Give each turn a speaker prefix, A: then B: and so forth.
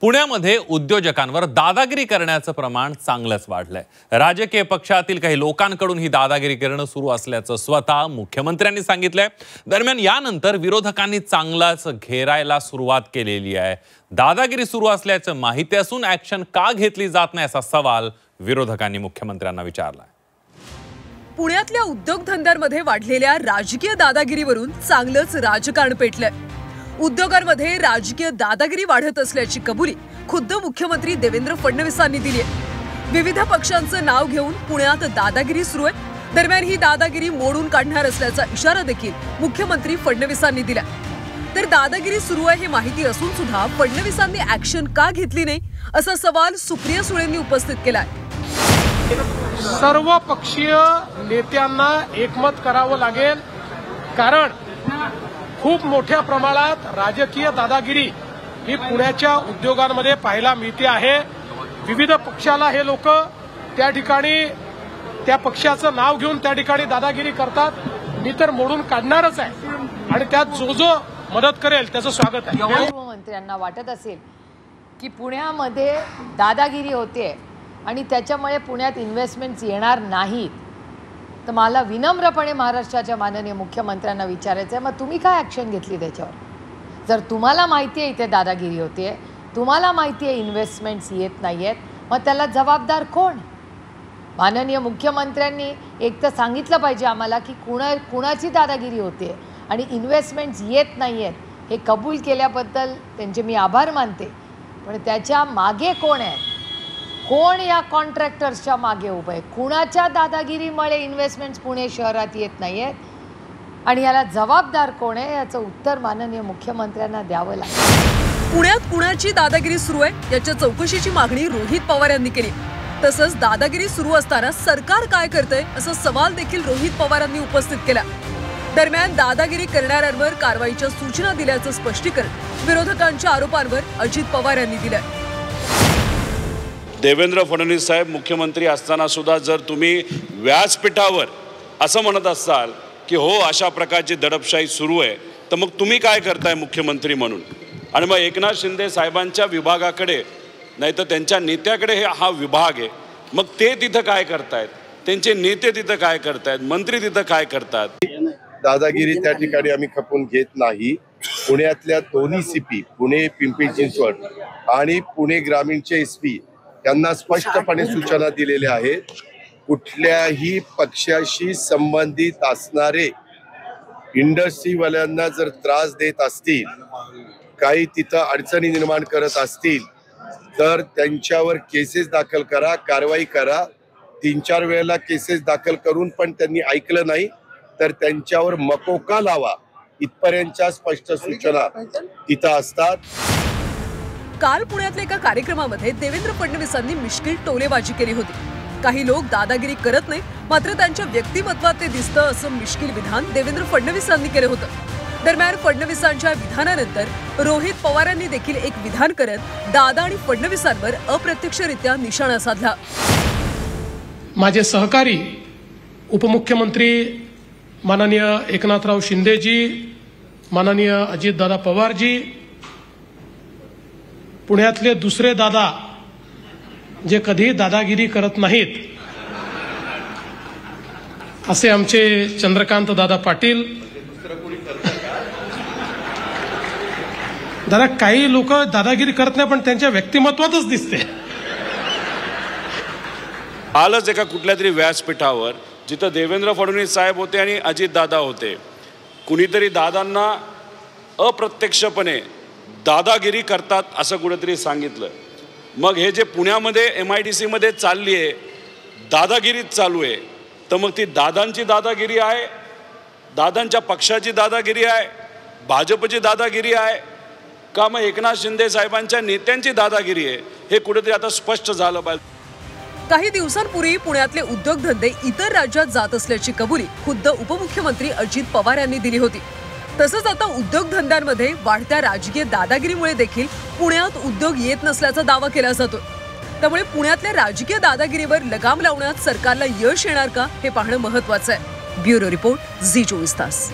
A: पुण्यामध्ये उद्योजकांवर दादागिरी करण्याचं प्रमाण चांगलंच वाढलंय। राजकीय पक्षातील काही लोकांकडून ही दादागिरी करणं सुरू असल्याचं स्वतः मुख्यमंत्र्यांनी सांगितलंय। दरम्यान यानंतर विरोधकांनी चांगलाच घेरायला सुरुवात केलेली आहे। दादागिरी सुरू असल्याचं माहिती असून ऍक्शन का घेतली जात नाही असा सवाल विरोधकांनी मुख्यमंत्र्यांना विचारलाय।
B: पुण्यातल्या उद्योगधंद्यांमध्ये वाढलेल्या राजकीय दादागिरीवरून चांगलंच राजकारण पेटलंय। उद्योगांमध्ये राजकीय दादागिरी वाढत असल्याची कबुली खुद्द मुख्यमंत्री देवेंद्र फडणवीसांनी दिली आहे। विविध पक्षांचं नाव घेऊन पुण्यात दादागिरी सुरू आहे। दरम्यान ही दादागिरी मोडून काढणार असल्याचा इशारा देखील मुख्यमंत्री फडणवीसांनी दिला। तर दादागिरी सुरू आहे हे माहिती असून सुद्धा फडणवीसांनी ऍक्शन का घेतली नाही असा सवाल सुप्रिया सुळेंनी उपस्थित केलाय।
C: सर्व पक्षीय नेत्यांना एकमत करावं लागेल, कारण खूप मोठ्या प्रमाणात राजकीय दादागिरी ही पुण्याच्या उद्योगांमध्ये पाहायला मिळते आहे। विविध पक्षाला हे लोक त्या ठिकाणी त्या पक्षाचं नाव घेऊन त्या ठिकाणी दादागिरी करतात। मी तर मोडून काढणारच आहे आणि त्यात जो मदत करेल त्याचं स्वागत आहे।
D: गृहमंत्र्यांना वाटत असेल की पुण्यामध्ये दादागिरी होते आणि त्याच्यामुळे पुण्यात इन्व्हेस्टमेंट्स येणार नाहीत, तर मला विनम्रपणे महाराष्ट्राच्या माननीय मुख्यमंत्र्यांना विचारायचं आहे, मग तुम्ही काय ॲक्शन घेतली त्याच्यावर? जर तुम्हाला माहिती आहे इथे दादागिरी होते, तुम्हाला माहिती आहे इन्व्हेस्टमेंट्स येत नाही आहेत, मग त्याला जबाबदार कोण? माननीय मुख्यमंत्र्यांनी एक तर सांगितलं पाहिजे आम्हाला की कुणाची दादागिरी होते आणि इन्व्हेस्टमेंट्स येत नाही आहेत। हे कबूल केल्याबद्दल त्यांचे मी आभार मानते, पण त्याच्या मागे कोण आहे? कोण या कॉन्ट्रॅक्टर्सच्या मागे उभं आहे? कुणाच्या दादागिरीमुळे इन्व्हेस्टमेंट्स पुणे शहरात येत नाही आहेत आणि याला जबाबदार कोण आहे याचं उत्तर माननीय मुख्यमंत्र्यांना द्यावं लागेल।
B: पुण्यात कुणाची दादागिरी सुरू आहे याच्या चौकशीची मागणी रोहित पवार यांनी केली। तसंच दादागिरी सुरू असताना सरकार काय करतंय असा सवाल देखील रोहित पवारांनी उपस्थित केला। दरम्यान दादागिरी करणाऱ्यांवर कारवाईच्या सूचना दिल्याचं स्पष्टीकरण विरोधकांच्या आरोपांवर अजित पवार यांनी दिलं।
E: देवेंद्र फडणवीस साहेब मुख्यमंत्री असताना सुद्धा जर तुम्ही व्यासपीठावर असं म्हणत असाल की हो अशा प्रकारची दडपशाही सुरू आहे, तर मग तुम्ही काय करताय मुख्यमंत्री म्हणून? आणि मग एकनाथ शिंदे साहेबांच्या विभागाकडे नाही तर त्यांच्या नेत्याकडे हा विभाग आहे, मग ते तिथं काय करतायत? त्यांचे नेते तिथं काय करतायत? मंत्री तिथं काय करतात?
F: दादागिरी त्या ठिकाणी आम्ही खपून घेत नाही। पुण्यातल्या दोन्ही सीपी पुणे पिंपरी चिंचवड आणि पुणे ग्रामीणचे एसपी यांना स्पष्टपणे सूचना दिलेल्या आहेत। कुठल्याही पक्षाशी संबंधित असणारे इंडस्ट्रीवाल्यांना जर त्रास देत असतील, काही तिथं अडचणी निर्माण करत असतील, तर त्यांच्यावर केसेस दाखल करा, कारवाई करा। 3-4 वेळेला केसेस दाखल करून पण त्यांनी ऐकलं नाही तर त्यांच्यावर मकोका लावा, इथपर्यंतच्या स्पष्ट सूचना तिथं असतात।
B: काल पुण्यातल्या एका कार्यक्रमामध्ये देवेंद्र फडणवीसांनी मिश्किल टोलेबाजी केली होती। काही लोक दादागिरी करत नाही, मात्र त्यांच्या व्यक्तिमत्वात ते दिसतं असं मिश्किल विधान देवेंद्र फडणवीसांनी केलं होतं। दरम्यान फडणवीसांच्या विधानानंतर रोहित पवारांनी देखील एक विधान करत दादा आणि फडणवीसांवर अप्रत्यक्षरित्या निशाणा साधला।
C: माझे सहकारी उपमुख्यमंत्री माननीय एकनाथराव शिंदेजी, माननीय अजितदादा पवारजी, पुण्यातले दुसरे दादा जे कधी दादागिरी करत नाहीत असे आमचे चंद्रकांत दादा पाटील। दादा काही लोक दादागिरी करत नाही पण त्यांच्या व्यक्तिमत्वातच दिसते।
E: आलच एका कुठल्या तरी व्यासपीठावर जिथं देवेंद्र फडणवीस साहेब होते आणि अजित दादा होते, कुणीतरी दादांना अप्रत्यक्षपणे दादागिरी करतात असं कुठेतरी सांगितलं। मग हे जे पुण्यामध्ये MIDC मध्ये चालली आहे दादागिरीच चालू आहे, तर मग ती दादांची दादागिरी आहे, दादांच्या पक्षाची दादागिरी आहे, भाजपची दादागिरी आहे का मग एकनाथ शिंदे साहेबांच्या नेत्यांची दादागिरी आहे? हे कुठेतरी आता स्पष्ट झालं पाहिजे।
B: काही दिवसांपूर्वी पुण्यातले उद्योगधंदे इतर राज्यात जात असल्याची कबुली खुद्द उपमुख्यमंत्री अजित पवार यांनी दिली होती। तसंच आता उद्योगधंद्यांमध्ये वाढत्या राजकीय दादागिरीमुळे देखील पुण्यात उद्योग येत नसल्याचा दावा केला जातो। त्यामुळे पुण्यातल्या राजकीय दादागिरीवर लगाम लावण्यात सरकारला यश येणार का हे पाहणं महत्त्वाचं आहे। ब्युरो रिपोर्ट, झी 24 तास।